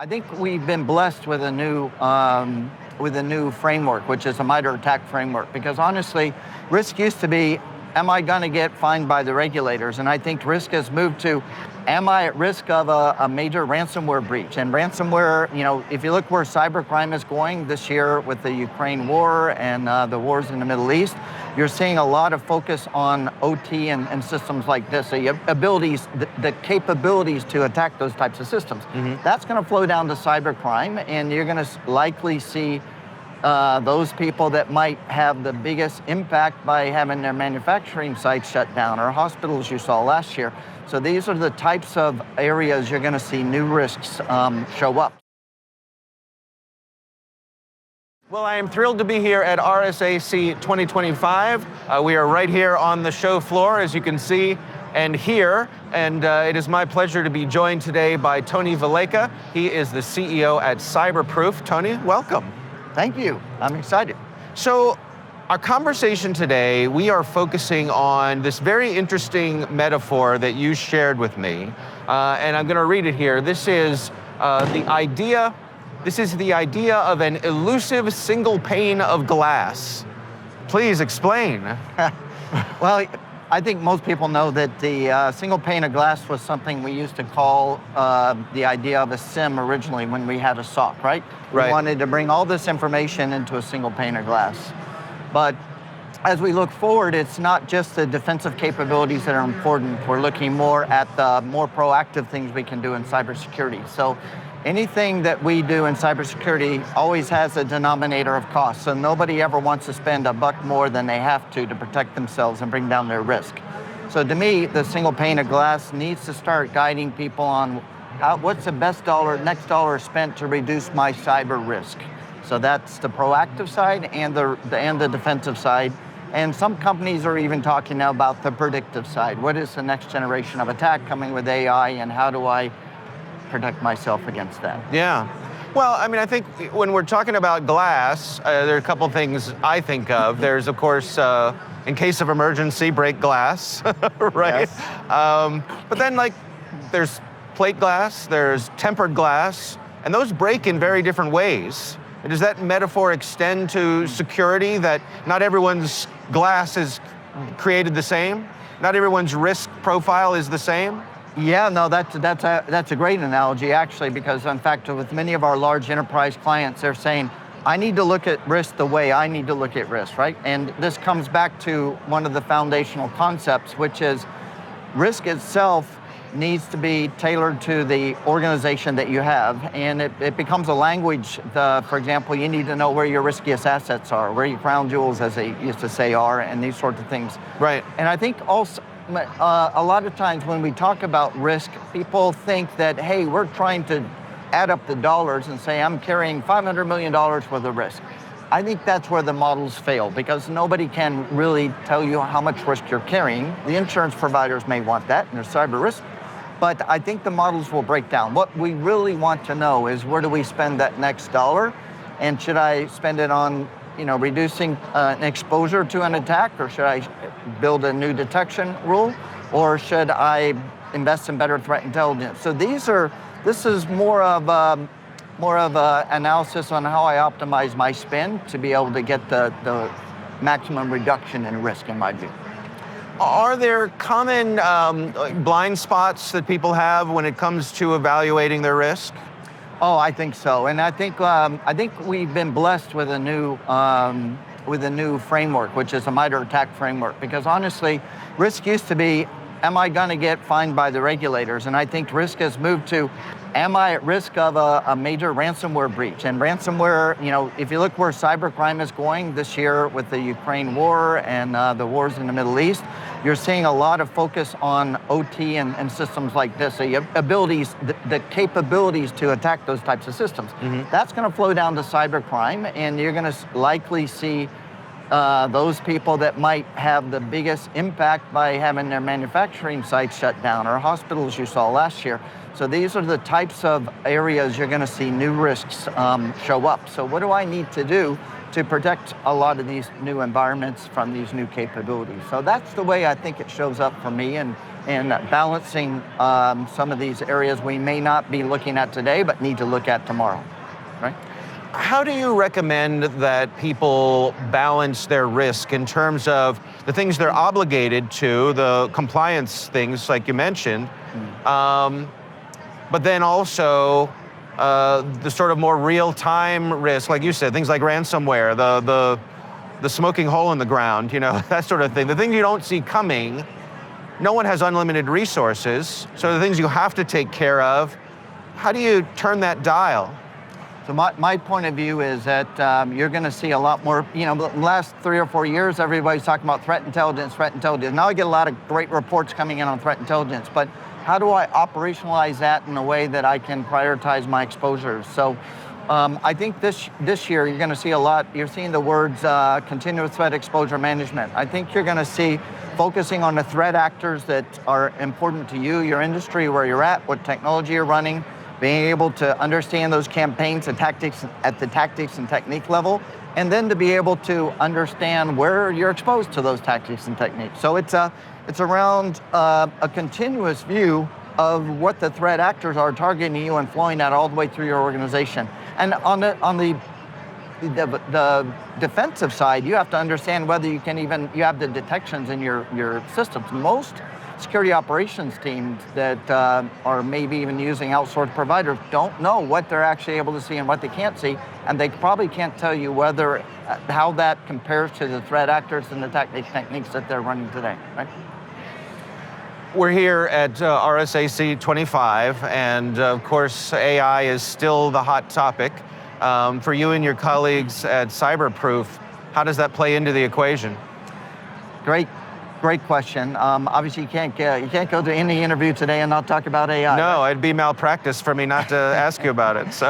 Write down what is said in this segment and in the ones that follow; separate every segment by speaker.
Speaker 1: I think we've been blessed with a new framework, which is a MITRE ATT&CK framework. Because honestly, risk used to be, am I going to get fined by the regulators? And I think risk has moved to, am I at risk of a major ransomware breach? And ransomware, if you look where cybercrime is going this year with the Ukraine war and the wars in the Middle East, you're seeing a lot of focus on OT and systems like this. So you have the capabilities to attack those types of systems. That's going to flow down to cybercrime, and you're going to likely see those people that might have the biggest impact by having their manufacturing sites shut down, or hospitals you saw last year. So these are the types of areas you're going to see new risks show up.
Speaker 2: Well, I am thrilled to be here at RSAC 2025. We are right here on the show floor, as you can see and hear, and it is my pleasure to be joined today by Tony Velleca. He is the CEO at CyberProof. Tony, welcome.
Speaker 1: Thank you. I'm excited.
Speaker 2: So our conversation today, we are focusing on this very interesting metaphor that you shared with me, and I'm going to read it here. This is the idea of an elusive single pane of glass. Please explain.
Speaker 1: Well, I think most people know that the single pane of glass was something we used to call the idea of a SIM originally when we had a SOC, right?
Speaker 2: Right.
Speaker 1: We wanted to bring all this information into a single pane of glass. But as we look forward, it's not just the defensive capabilities that are important. We're looking more at the more proactive things we can do in cybersecurity. So anything that we do in cybersecurity always has a denominator of cost. So nobody ever wants to spend a buck more than they have to protect themselves and bring down their risk. So to me, the single pane of glass needs to start guiding people on what's the best next dollar spent to reduce my cyber risk. So that's the proactive side and the defensive side. And some companies are even talking now about the predictive side. What is the next generation of attack coming with AI, and how do I protect myself against that?
Speaker 2: Yeah. Well, I mean, I think when we're talking about glass, there are a couple things I think of. There's, of course, in case of emergency, break glass, right?
Speaker 1: Yes.
Speaker 2: But then, there's plate glass, there's tempered glass, and those break in very different ways. Does that metaphor extend to security, that not everyone's glass is created the same? Not everyone's risk profile is the same?
Speaker 1: Yeah, no, that's a great analogy, actually, because in fact, with many of our large enterprise clients, they're saying, I need to look at risk the way I need to look at risk, right? And this comes back to one of the foundational concepts, which is risk itself needs to be tailored to the organization that you have, and it becomes a language. For example, you need to know where your riskiest assets are, where your crown jewels, as they used to say, are, and these sorts of things.
Speaker 2: Right.
Speaker 1: And I think also, a lot of times when we talk about risk, people think that, hey, we're trying to add up the dollars and say, I'm carrying $500 million worth of risk. I think that's where the models fail, because nobody can really tell you how much risk you're carrying. The insurance providers may want that in their cyber risk, but I think the models will break down. What we really want to know is, where do we spend that next dollar? And should I spend it on reducing an exposure to an attack, or should I build a new detection rule, or should I invest in better threat intelligence? So this is more of a analysis on how I optimize my spend to be able to get the maximum reduction in risk, in my view.
Speaker 2: Are there common blind spots that people have when it comes to evaluating their risk?
Speaker 1: Oh, I think so, and I think we've been blessed with a new framework, which is a MITRE ATT&CK framework. Because honestly, risk used to be, am I going to get fined by the regulators? And I think risk has moved to, am I at risk of a major ransomware breach? And ransomware, if you look where cybercrime is going this year with the Ukraine war and the wars in the Middle East, you're seeing a lot of focus on OT and systems like this. So you have the capabilities to attack those types of systems. That's going to flow down to cybercrime, and you're going to likely see those people that might have the biggest impact by having their manufacturing sites shut down, or hospitals you saw last year. So these are the types of areas you're going to see new risks show up. So what do I need to do to protect a lot of these new environments from these new capabilities? So that's the way I think it shows up for me, and in balancing some of these areas we may not be looking at today, but need to look at tomorrow, right?
Speaker 2: How do you recommend that people balance their risk in terms of the things they're obligated to, the compliance things like you mentioned, but then also the sort of more real-time risk, like you said, things like ransomware, the smoking hole in the ground, that sort of thing. The things you don't see coming. No one has unlimited resources, so the things you have to take care of, how do you turn that dial?
Speaker 1: So my point of view is that you're going to see a lot more, the last 3 or 4 years, everybody's talking about threat intelligence. Now I get a lot of great reports coming in on threat intelligence, but how do I operationalize that in a way that I can prioritize my exposures? So I think this year you're going to see a lot, you're seeing the words continuous threat exposure management. I think you're going to see focusing on the threat actors that are important to you, your industry, where you're at, what technology you're running, being able to understand those campaigns and tactics at the tactics and technique level, and then to be able to understand where you're exposed to those tactics and techniques. So it's around a continuous view of what the threat actors are targeting you and flowing that all the way through your organization. And on the defensive side, you have to understand whether you have the detections in your systems. Most security operations teams that are maybe even using outsourced providers don't know what they're actually able to see and what they can't see, and they probably can't tell you how that compares to the threat actors and the techniques that they're running today, right?
Speaker 2: We're here at RSAC 25, and of course, AI is still the hot topic. For you and your colleagues at CyberProof, how does that play into the equation? Great question. Obviously, you can't go to any interview today and not talk about AI. No, it'd be malpractice for me not to ask you about it. So,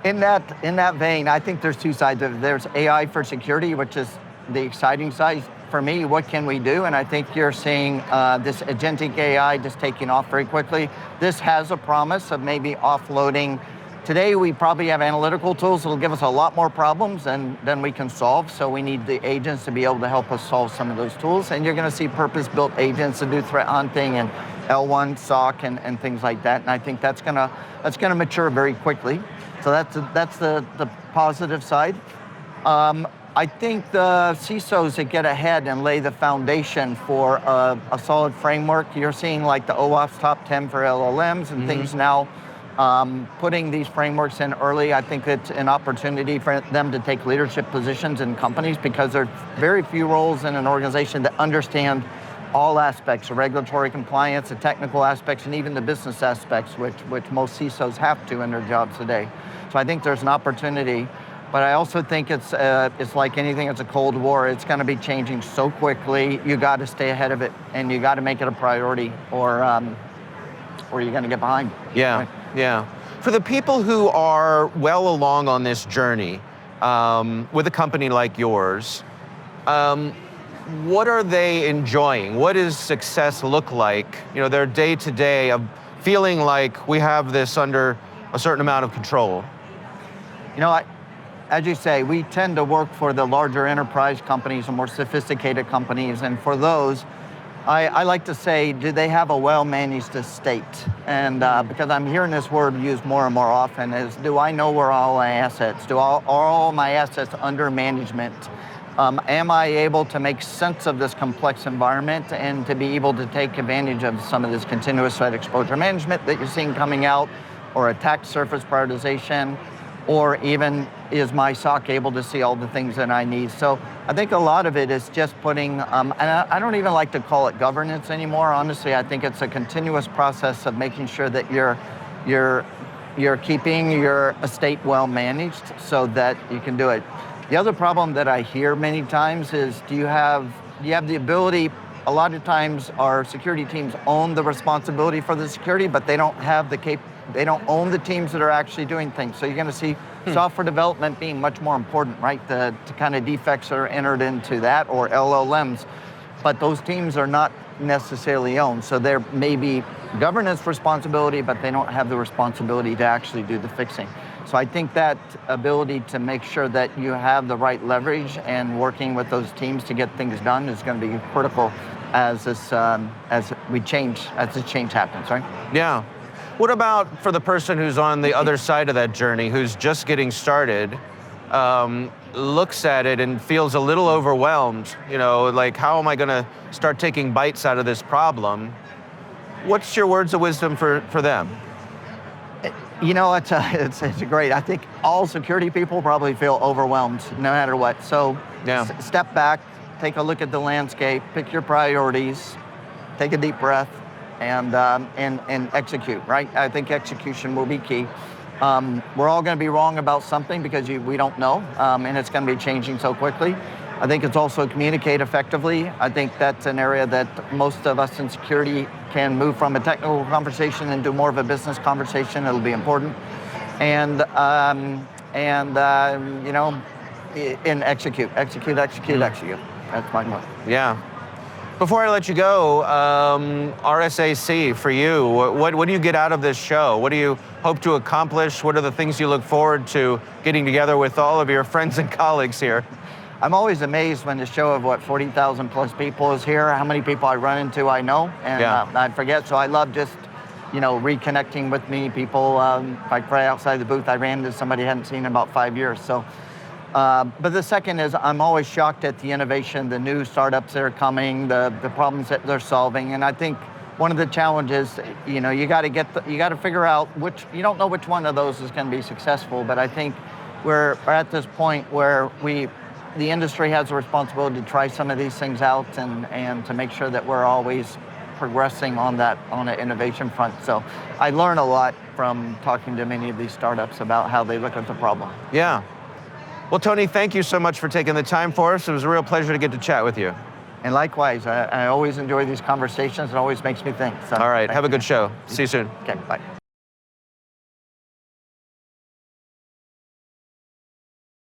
Speaker 1: in that vein, I think there's two sides of it. There's AI for security, which is the exciting side for me. What can we do? And I think you're seeing this agentic AI just taking off very quickly. This has a promise of maybe offloading. Today, we probably have analytical tools that'll give us a lot more problems than we can solve, so we need the agents to be able to help us solve some of those tools. And you're going to see purpose-built agents to do threat hunting and L1 SOC and things like that. And I think that's gonna mature very quickly. So that's the positive side. I think the CISOs that get ahead and lay the foundation for a solid framework, you're seeing like the OAuth's top 10 for LLMs and things now. Putting these frameworks in early, I think it's an opportunity for them to take leadership positions in companies, because there are very few roles in an organization that understand all aspects of regulatory compliance, the technical aspects, and even the business aspects, which most CISOs have to in their jobs today. So I think there's an opportunity, but I also think it's like anything, it's a Cold War. It's going to be changing so quickly. You got to stay ahead of it, and you got to make it a priority, or you're going to get behind.
Speaker 2: Yeah. Right? Yeah. For the people who are well along on this journey with a company like yours, what are they enjoying? What does success look like? Their day-to-day of feeling like we have this under a certain amount of control.
Speaker 1: As you say, we tend to work for the larger enterprise companies and more sophisticated companies, and for those, I like to say, do they have a well-managed estate? And because I'm hearing this word used more and more often, is do I know where all my assets? Are all my assets under management? Am I able to make sense of this complex environment and to be able to take advantage of some of this continuous threat exposure management that you're seeing coming out, or attack surface prioritization, or even is my SOC able to see all the things that I need? So I think a lot of it is just putting, and I don't even like to call it governance anymore. Honestly, I think it's a continuous process of making sure that you're keeping your estate well managed so that you can do it. The other problem that I hear many times is, do you have the ability? A lot of times our security teams own the responsibility for the security, but they don't have they don't own the teams that are actually doing things. So you're going to see software development being much more important, right? The kind of defects that are entered into that, or LLMs, but those teams are not necessarily owned. So there may be governance responsibility, but they don't have the responsibility to actually do the fixing. So I think that ability to make sure that you have the right leverage and working with those teams to get things done is going to be critical as the change happens, right?
Speaker 2: Yeah. What about for the person who's on the other side of that journey, who's just getting started, looks at it and feels a little overwhelmed, like, how am I going to start taking bites out of this problem? What's your words of wisdom for them?
Speaker 1: It's great. I think all security people probably feel overwhelmed no matter what. So step back, take a look at the landscape, pick your priorities, take a deep breath, and execute, right? I think execution will be key. We're all going to be wrong about something because we don't know, and it's going to be changing so quickly. I think it's also communicate effectively. I think that's an area that most of us in security can move from a technical conversation into more of a business conversation. It'll be important. And execute. That's my point.
Speaker 2: Yeah. Before I let you go, RSAC for you, what do you get out of this show? What do you hope to accomplish? What are the things you look forward to getting together with all of your friends and colleagues here?
Speaker 1: I'm always amazed when the show of 40,000 plus people is here, how many people I run into I know, and I forget. So I love just, reconnecting with people. Like right outside the booth, I ran into somebody I hadn't seen in about 5 years. So, but the second is I'm always shocked at the innovation, the new startups that are coming, the problems that they're solving. And I think one of the challenges, you got to figure out you don't know which one of those is going to be successful. But I think we're at this point where the industry has a responsibility to try some of these things out and to make sure that we're always progressing on the innovation front. So I learn a lot from talking to many of these startups about how they look at the problem.
Speaker 2: Yeah. Well, Tony, thank you so much for taking the time for us. It was a real pleasure to get to chat with you.
Speaker 1: And likewise, I always enjoy these conversations. It always makes me think. So,
Speaker 2: all right, have a good show. See you soon.
Speaker 1: Okay, bye.